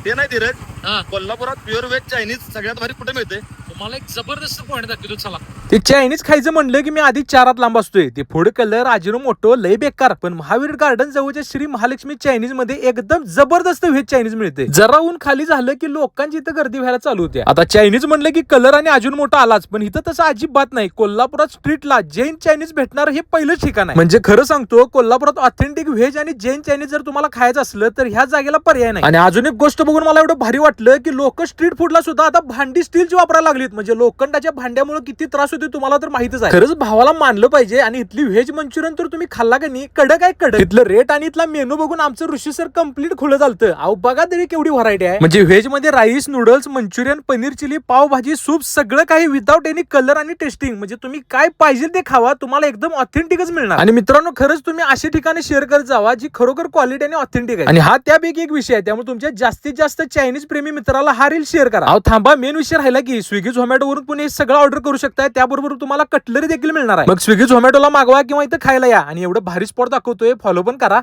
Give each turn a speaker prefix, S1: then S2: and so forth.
S1: ते नाही धीरज,
S2: हा
S1: कोल्हापुरात प्युअर व्हेज चायनीज सगळ्यात भारी कुठे मिळते?
S2: तुम्हाला एक जबरदस्त पॉईंट दाखवतो चला.
S3: ते चायनीज खायचं म्हणलं की मी आधी चारात लांब असतोय. ते फूड कलर अजिनोमोटो लय बेकार, पण महावीर गार्डन जवळच्या श्री महालक्ष्मी चायनीज मध्ये एकदम जबरदस्त व्हेज चायनीज मिळते. जरा ऊन खाली झालं की लोकांची इथं गर्दी व्हायला चालू होते. आता चायनीज म्हणलं की कलर आणि अजिनोमोटो आलाच, पण इथं तसं अजिबात नाही. कोल्हापुरात स्ट्रीटला जैन चायनीज भेटणार हे पहिलंच ठिकाण आहे. म्हणजे खरं सांगतो, कोल्हापुरात ऑथेंटिक व्हेज आणि जैन चायनीज जर तुम्हाला खायचं असलं तर ह्या जागेला पर्याय नाही. आणि अजून एक गोष्ट बघून मला एवढं भारी वाटलं की लोक स्ट्रीट फूडला सुद्धा आता भांडी स्टीलची वापरायला लागलीत. म्हणजे लोखंडाच्या भांड्यामुळे किती त्रास होतो तुम्हाला तर माहितच आहे. खरंच भावाला मानलं पाहिजे. आणि इथली व्हेज मंचुरियन तर तुम्ही खाल्ला का नाही, कडक आहे कडक. इथलं रेट आणि इथला मेनू बघून आमचं ऋषी सर कम्प्लीट खुलं झालतं. अहो बघा तरी केवढी व्हरायटी आहे. म्हणजे व्हेज मध्ये rice, noodles, Manchurian, paneer chilli, pav bhaji, soup सगळं काही विदाउट एनी कलर आणि टेस्टिंग. म्हणजे तुम्ही काय पाहिजे ते खावा, तुम्हाला एकदम ऑथेंटिकच मिळणार. आणि मित्रांनो, खरंच तुम्ही अशी ठिकाणी शेअर करत जावा जी खरोखर क्वालिटी आणि ऑथेंटिक आहे. आणि हा त्यापैकी एक विषय आहे. त्यामुळे तुमच्या जास्तीत जास्त चायनीज प्रेमी मित्राला हा रील शेअर करा. अहो थांबा, मेन विषय राहिला की स्विगी झोमॅटो वरून तुम्ही सगळं ऑर्डर करू शकताय. त्याबरोबर तुम्हाला कटलरी देखील मिळणार आहे. मग स्विगी झोमॅटोला मागवा किंवा इथं खायला या. आणि एवढं भारी स्पॉट दाखवतोय, फॉलो पण करा.